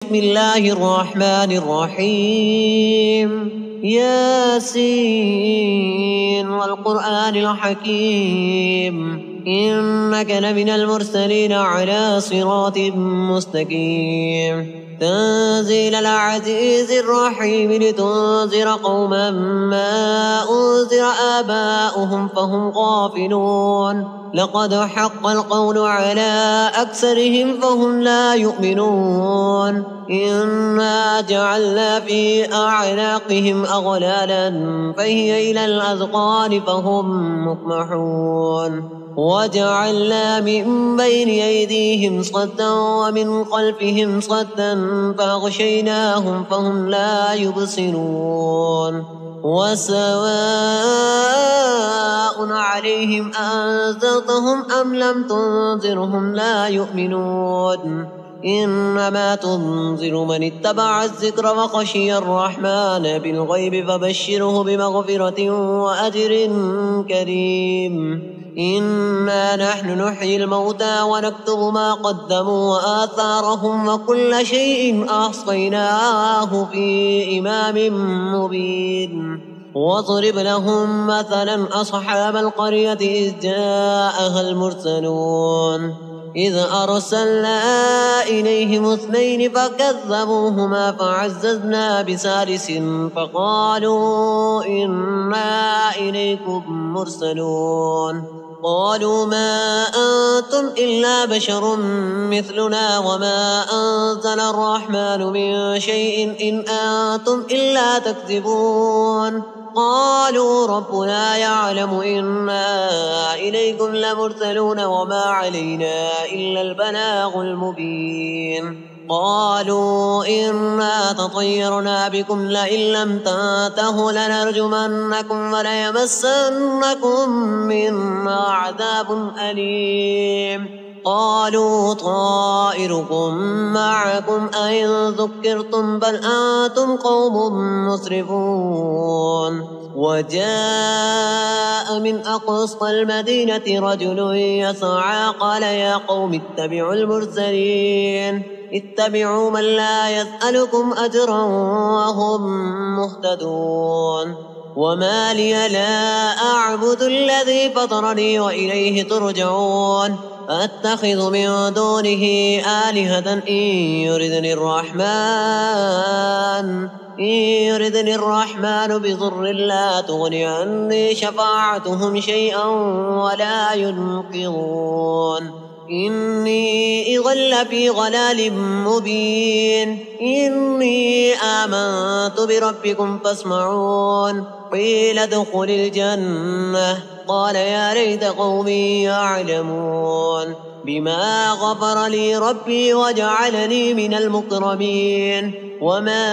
بسم الله الرحمن الرحيم ياسين والقرآن الحكيم إنك لمن المرسلين على صراط مستقيم تنزيل العزيز الرحيم لتنذر قوما ما أنذر آباؤهم فهم غافلون لقد حق القول على أكثرهم فهم لا يؤمنون إنا جعلنا في أعناقهم أغلالا فهي إلى الأذقان فهم مقمحون وجعلنا من بين أيديهم صدا ومن خلفهم صدا فأغشيناهم فهم لا يبصرون وسواء عليهم أنذرتهم أم لم تنذرهم لا يؤمنون إنما تنذر من اتبع الذكر وخشي الرحمن بالغيب فبشره بمغفرة وأجر كريم إنا نحن نحيي الموتى ونكتب ما قدموا وآثارهم وكل شيء أحصيناه في إمام مبين واضرب لهم مثلا أصحاب القرية إذ جاءها المرسلون إذ أرسلنا إليهم 2 فكذبوهما فعززنا بثالث فقالوا إنا إليكم مرسلون قالوا ما أنتم إلا بشر مثلنا وما أنزل الرحمن من شيء إن أنتم إلا تكذبون قالوا ربنا يعلم إنا إليكم لمرسلون وما علينا إلا البلاغ المبين قالوا إنا تطيرنا بكم لئن لم تنتهوا لنرجمنكم وليمسنكم منا عذاب أليم قالوا طائركم معكم أئن ذكرتم بل أنتم قوم مسرفون وجاء من أقصى المدينة رجل يسعى قال يا قوم اتبعوا المرسلين اتبعوا من لا يسألكم أجرا وهم مهتدون وما لي لا أعبد الذي فطرني وإليه ترجعون أتخذ من دونه آلهة إن يردني الرحمن بضر لا تغني عني شفاعتهم شيئا ولا ينقذون إني إذا لفي ضلال مبين إني آمنت بربكم فاسمعون قيل ادخل الجنة قال يا ليت قومي يعلمون بما غفر لي ربي وجعلني من المكرمين وما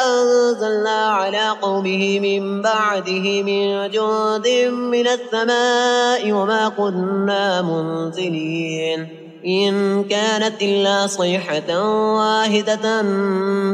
أنزلنا على قومه من بعده من جند من السماء وما كنا منزلين إن كانت إلا صيحة واحدة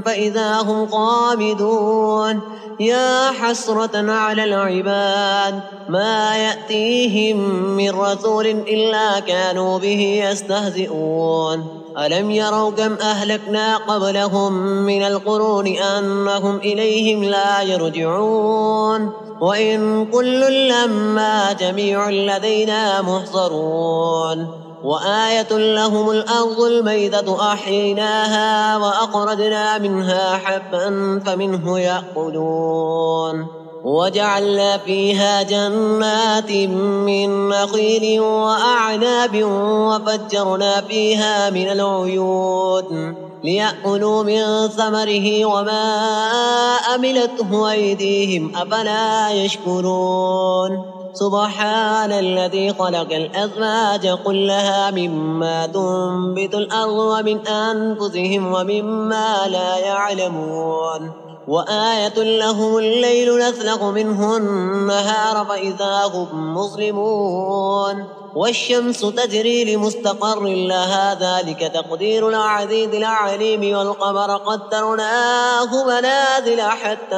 فإذا هم خامدون يا حسرة على العباد ما يأتيهم من رسول إلا كانوا به يستهزئون ألم يروا كم أهلكنا قبلهم من القرون أنهم إليهم لا يرجعون وإن كل لما جميع لدينا محضرون وآية لهم الأرض الميتة أحييناها وأخرجنا منها حبا فمنه يأكلون وجعلنا فيها جنات من نخيل وأعناب وفجرنا فيها من العيون ليأكلوا من ثمره وما أملته أيديهم أفلا يشكرون سبحان الذي خلق الأزواج كلها مما تنبت الأرض ومن أنفسهم ومما لا يعلمون وآية لهم الليل نسلخ منه النهار فإذا هم مظلمون والشمس تجري لمستقر لها ذلك تقدير العزيز العليم والقمر قدرناه منازل حتى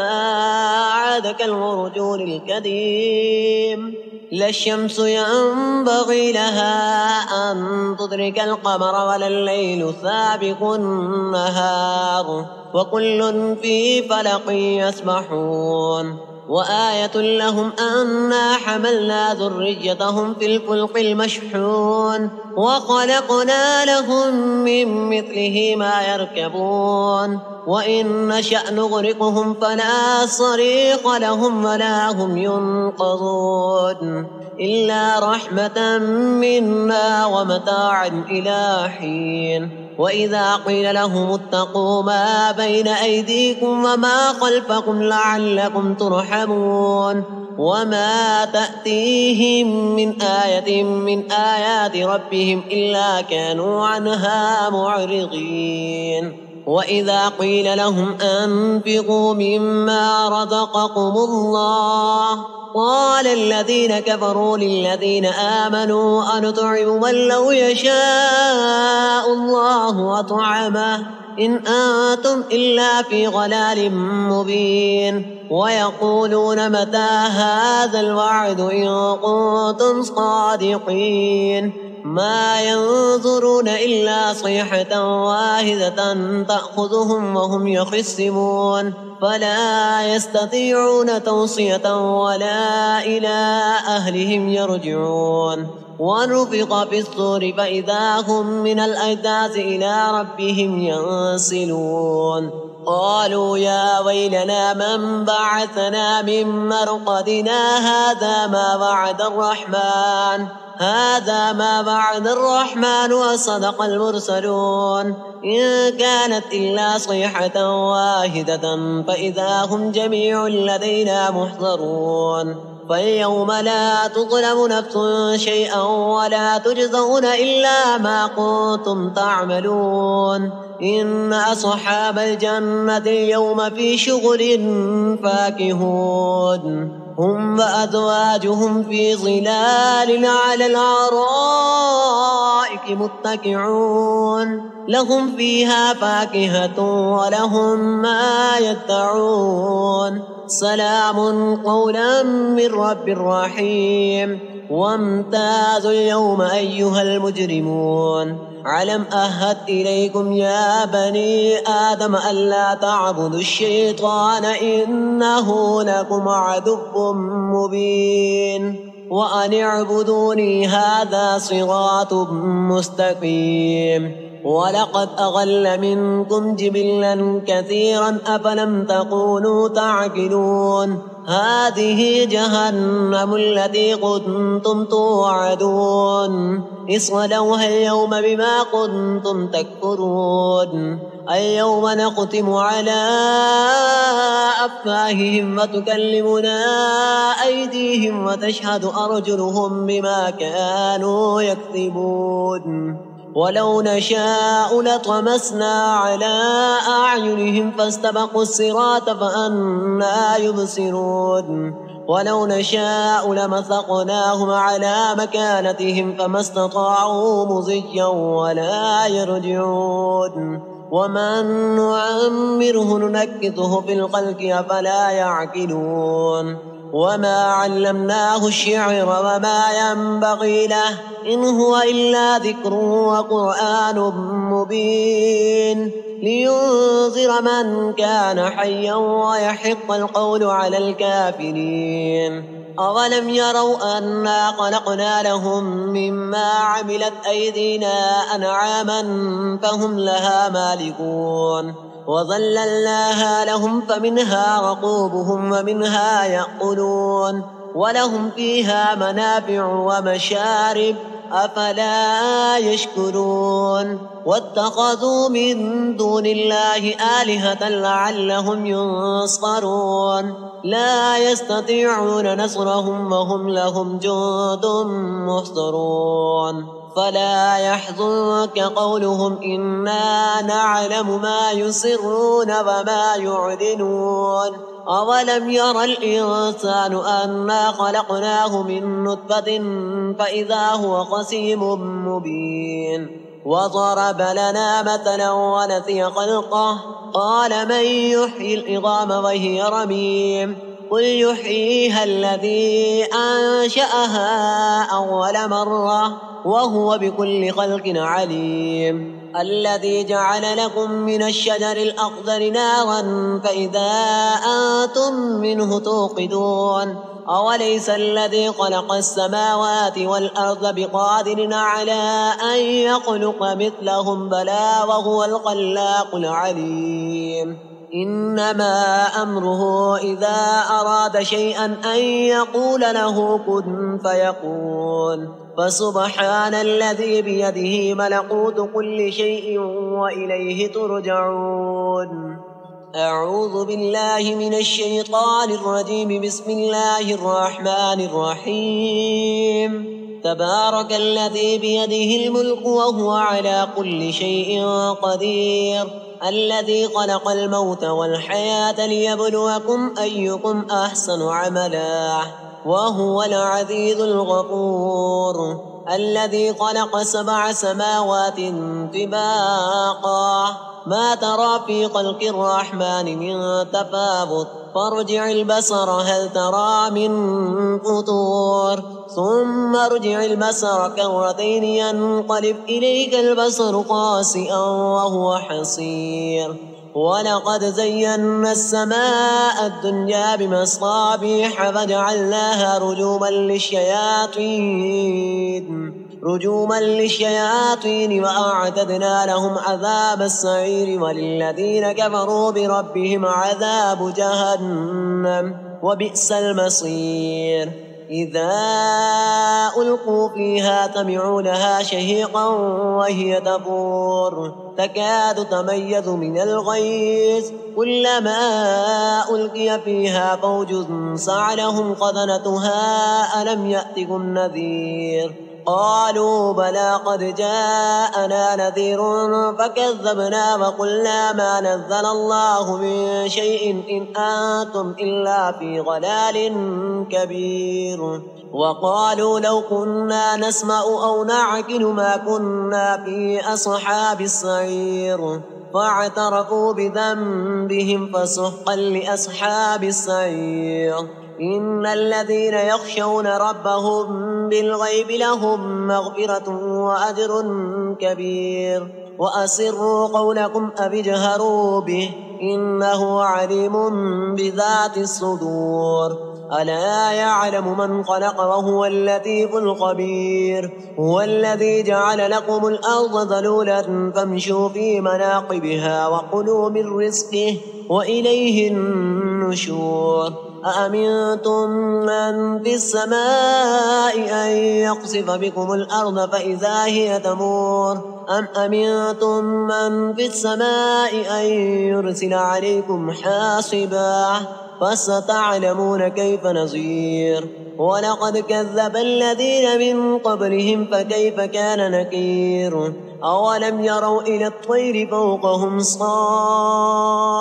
عاد كالعرجون القديم لا الشمس ينبغي لها أن تدرك القمر ولا الليل سابق النهار وكل في فلق يسبحون وآية لهم أنا حملنا ذريتهم في الفلك المشحون وخلقنا لهم من مثله ما يركبون وإن نشأ نغرقهم فلا صريخ لهم ولا هم ينقذون إلا رحمة منا ومتاعا إلى حين وإذا قيل لهم اتقوا ما بين أيديكم وما خلفكم لعلكم ترحمون وما تأتيهم من آية من آيات ربهم إلا كانوا عنها معرضين وإذا قيل لهم أنفقوا مما رزقكم الله قال الذين كفروا للذين آمنوا أنطعم من لو يشاء الله أطعمه إن أنتم إلا في ضلال مبين ويقولون متى هذا الوعد إن كنتم صادقين ما ينظرون إلا صيحة واحدة تأخذهم وهم يخصمون فلا يستطيعون توصية ولا إلى أهلهم يرجعون ونفخ في الصور فإذا هم من الأجداث إلى ربهم ينسلون قالوا يا ويلنا من بعثنا من مرقدنا هذا ما وعد الرحمن وصدق المرسلون إن كانت إلا صيحة واحدة فإذا هم جميع لدينا محضرون فاليوم لا تظلم نفس شيئا ولا تجزون إلا ما كنتم تعملون إن أصحاب الجنة اليوم في شغل فاكهون هم وأزواجهم في ظلال على الأرائك متكئون لهم فيها فاكهة ولهم ما يدعون سلام قولا من رب رحيم وامتازوا اليوم أيها المجرمون علم أهد إليكم يا بني آدم ألا تعبدوا الشيطان إنه لكم عدو مبين وأن اعبدوني هذا صراط مستقيم ولقد أضل منكم جبلا كثيرا أفلم تكونوا تعقلون هذه جهنم التي كنتم توعدون اصلوها اليوم بما كنتم تكفرون اليوم نختم على أفواههم وتكلمنا أيديهم وتشهد أرجلهم بما كانوا يكذبون ولو نشاء لطمسنا على أعينهم فاستبقوا الصراط فأنى يبصرون ولو نشاء لمسخناهم على مكانتهم فما استطاعوا مضيا ولا يرجعون ومن نعمره ننكثه في الخلق أفلا يعقلون وما علمناه الشعر وما ينبغي له إن هو إلا ذكر وقرآن مبين لينذر من كان حيا ويحق القول على الكافرين أولم يروا أنا خلقنا لهم مما عملت أيدينا أنعاما فهم لها مالكون وظللناها لهم فمنها ركوبهم ومنها يأكلون ولهم فيها منافع ومشارب أفلا يشكرون واتخذوا من دون الله آلهة لعلهم ينصرون لا يستطيعون نصرهم وهم لهم جند محضرون فلا يحزنك قولهم إنا نعلم ما يسرون وما يعلنون أولم ير الإنسان أنا خلقناه من نطفة فإذا هو خصيم مبين وضرب لنا مثلا ونسي خلقه قال من يحيي العظام وهي رميم قل يحييها الذي أنشأها أول مرة وهو بكل خلق عليم. الذي جعل لكم من الشجر الأخضر نارا فإذا أنتم منه توقدون. أوليس الذي خلق السماوات والأرض بقادر على أن يخلق مثلهم بلى وهو الخلاق العليم. إنما أمره إذا أراد شيئا أن يقول له كن فيكون. فسبحان الذي بيده ملكوت كل شيء وإليه ترجعون. أعوذ بالله من الشيطان الرجيم. بسم الله الرحمن الرحيم. تبارك الذي بيده الملك وهو على كل شيء قدير. الذي خلق الموت والحياة ليبلوكم أيكم أحسن عملا وهو العزيز الغفور. الذي خلق 7 سماوات طباقا ما ترى في خلق الرحمن من تفاوت فارجع البصر هل ترى من فطور ثم ارجع البصر كرتين ينقلب إليك البصر خاسئا وهو حصير. ولقد زينا السماء الدنيا بمصابيح فجعلناها رجوما للشياطين وأعتدنا لهم عذاب السعير. وللذين كفروا بربهم عذاب جهنم وبئس المصير. إذا ألقوا فيها سمعوا شهيقا وهي تفور تكاد تميز من الغيظ كلما ألقي فيها فوج سألهم خزنتها ألم يأتكم نذير قالوا بلى قد جاءنا نذير فكذبنا وقلنا ما نزل الله من شيء إن أنتم إلا في ضلال كبير. وقالوا لو كنا نسمع أو نعقل ما كنا في أصحاب السعير فاعترفوا بذنبهم فسحقا لأصحاب السعير. إن الذين يخشون ربهم بالغيب لهم مغفرة وأجر كبير. وأسروا قولكم أو اجهروا به إنه عليم بذات الصدور. ألا يعلم من خلق وهو اللطيف الخبير. هو الذي جعل لكم الأرض ذلولا فامشوا في مناقبها وكلوا من رزقه وإليه النشور. أأمنتم من في السماء أن يقصف بكم الأرض فإذا هي تمور أم أمنتم من في السماء أن يرسل عليكم حاصبا فستعلمون كيف نذير. ولقد كذب الذين من قبلهم فكيف كان نكير. أولم يروا إلى الطير فوقهم صافات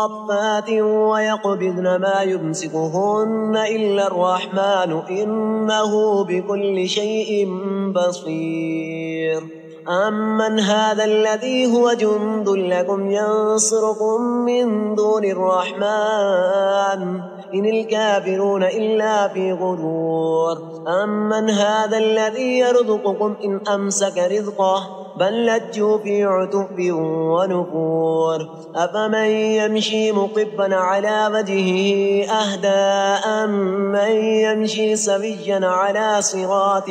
ويقبضن ما يمسكهن إلا الرحمن إنه بكل شيء بصير. أمن هذا الذي هو جند لكم ينصركم من دون الرحمن إن الكافرون إلا في غرور. أمن هذا الذي يرزقكم إن أمسك رزقه بل لجوا في عتب ونفور. أفمن يمشي مقبا على وجهه أهدى أمن يمشي سويا على صراط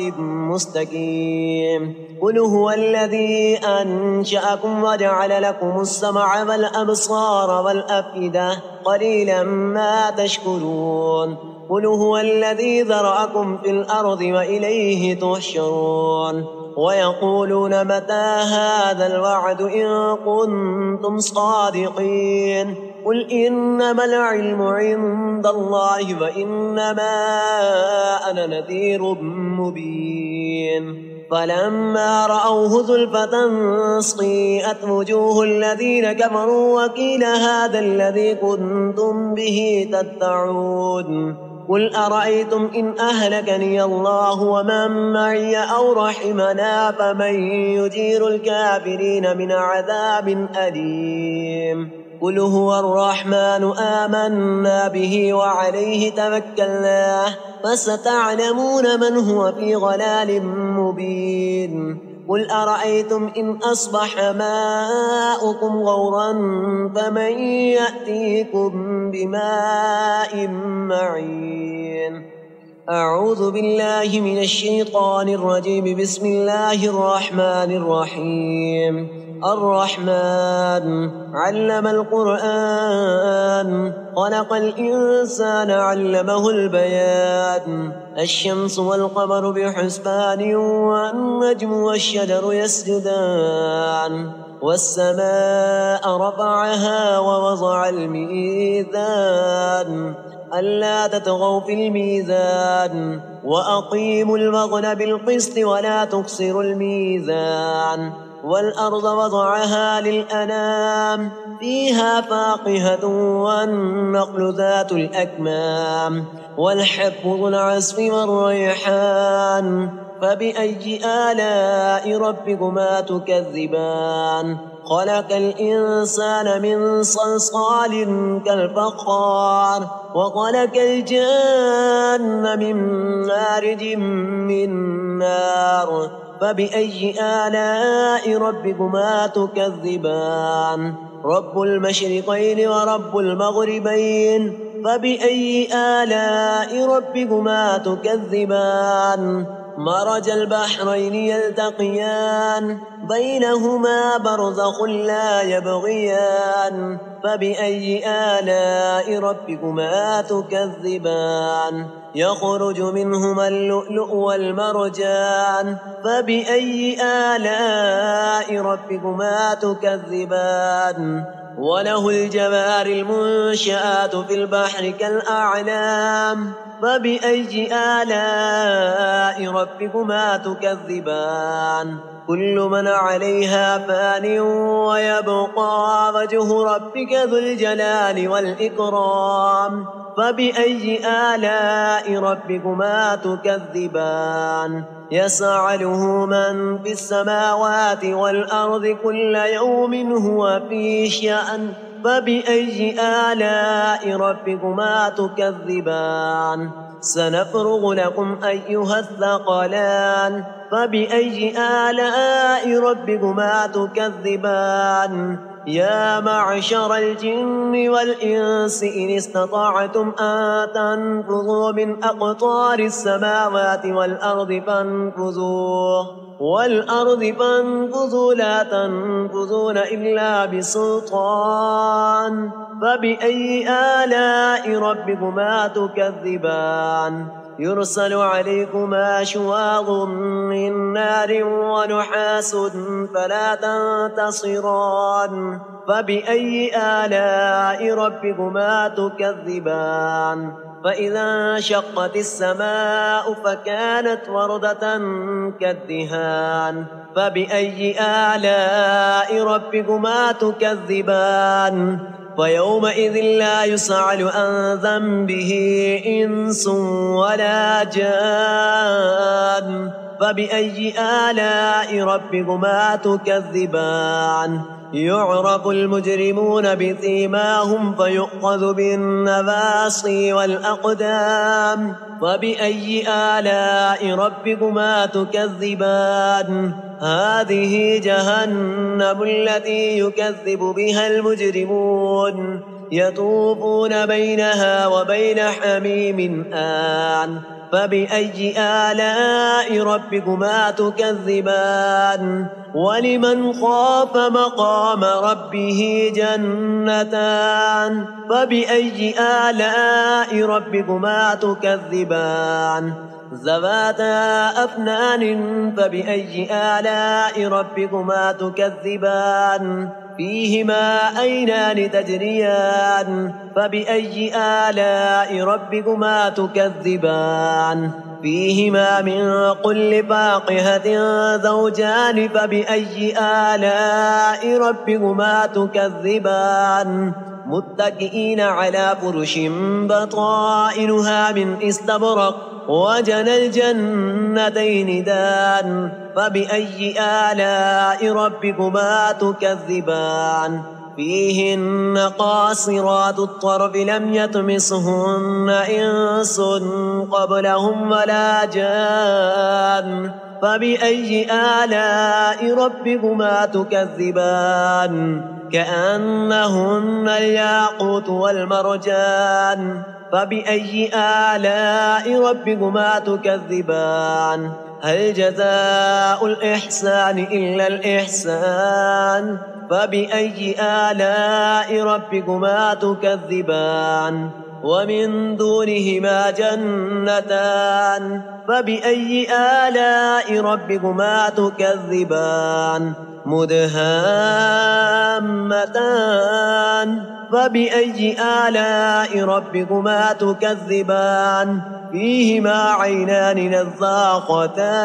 مستقيم. قل هو الذي أنشأكم وجعل لكم السمع والأبصار والأفئدة قليلا ما تشكرون. قل هو الذي ذرأكم في الأرض وإليه تحشرون. ويقولون متى هذا الوعد إن كنتم صادقين. قل إنما العلم عند الله وإنما أنا نذير مبين. فلما رأوه زلفة سيئت وجوه الذين كفروا وقيل هذا الذي كنتم به تدعون. قل أرأيتم إن أهلكني الله ومن معي أو رحمنا فمن يجير الكافرين من عذاب أليم. قل هو الرحمن آمنا به وعليه توكلنا فستعلمون من هو في ضلال مبين قل أرأيتم إن أصبح ماؤكم غورا فمن يأتيكم بماء معين أعوذ بالله من الشيطان الرجيم بسم الله الرحمن الرحيم الرحمن علم القرآن خلق الإنسان علمه البيان الشمس والقمر بحسبان والنجم والشجر يسجدان والسماء رفعها ووضع الميزان ألا تطغوا في الميزان وأقيموا الوزن بالقسط ولا تخسروا الميزان والأرض وضعها للأنام فيها فاقهة والنخل ذات الأكمام والحب ذو العصف والريحان فبأي آلاء ربكما تكذبان خلق الإنسان من صلصال كالفخار وخلق الجن من مارج من نار فبأي آلاء ربكما تكذبان رب المشرقين ورب المغربين فبأي آلاء ربكما تكذبان مرج البحرين يلتقيان بينهما برزخ لا يبغيان فبأي آلاء ربكما تكذبان يخرج منهما اللؤلؤ والمرجان فبأي آلاء ربكما تكذبان وله الجوار المنشآت في البحر كالأعلام فبأي آلاء ربكما تكذبان كل من عليها فان ويبقى وجه ربك ذو الجلال والإكرام فبأي آلاء ربكما تكذبان يسأله من في السماوات والأرض كل يوم هو في شأن فبأي آلاء ربكما تكذبان سنفرغ لكم أيها الثقلان فبأي آلاء ربكما تكذبان يا معشر الجن والإنس إن استطعتم أن تنفذوا من أقطار السماوات والأرض فانفذوا لا تنفذون إلا بسلطان فبأي آلاء ربكما تكذبان يرسل عليكما شواظ من نار ونحاس فلا تنتصران فبأي آلاء ربكما تكذبان فإذا انشقت السماء فكانت وردة كالدهان فبأي آلاء ربكما تكذبان فيومئذ لا يسأل عن ذنبه إنس ولا جان فبأي آلاء ربكما تكذبان يعرف المجرمون بسيماهم فيؤخذ بالنواصي والأقدام فبأي آلاء ربكما تكذبان هذه جهنم التي يكذب بها المجرمون يطوفون بينها وبين حميم آن فبأي آلاء ربكما تكذبان ولمن خاف مقام ربه جنتان فبأي آلاء ربكما تكذبان ذواتا أفنان فبأي آلاء ربكما تكذبان فيهما عينان تجريان فبأي آلاء ربكما تكذبان فيهما من كل فاقهة زوجان فبأي آلاء ربكما تكذبان متكئين على فرش بطائنها من استبرق وجنى الجنتين دان فبأي آلاء ربكما تكذبان فيهن قاصرات الطرف لم يطمسهن إنس قبلهم ولا جان فبأي آلاء ربكما تكذبان كأنهن الياقوت والمرجان فبأي آلاء ربكما تكذبان هل جزاء الإحسان إلا الإحسان فبأي آلاء ربكما تكذبان ومن دونهما جنتان فبأي آلاء ربكما تكذبان مدهامتان فبأي آلاء ربكما تكذبان فيهما عينان نضاختان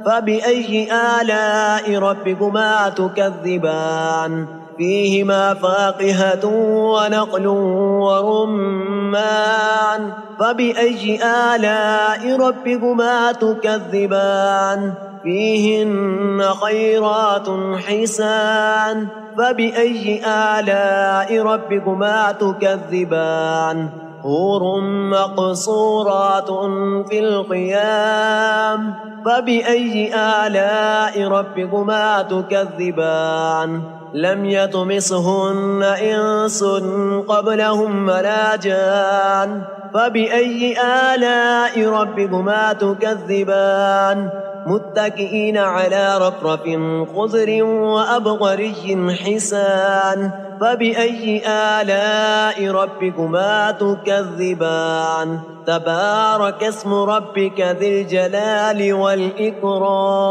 فبأي آلاء ربكما تكذبان فيهما فاقهة ونخل ورمان فبأي آلاء ربكما تكذبان فيهن خيرات حسان فبأي آلاء ربكما تكذبان حور مقصورات في الخيام فبأي آلاء ربكما تكذبان لم يطمسهن إنس قبلهم ولا جان فبأي آلاء ربكما تكذبان متكئين على رفرف خضر وأبقري حسان فبأي آلاء ربكما تكذبان تبارك اسم ربك ذي الجلال والإكرام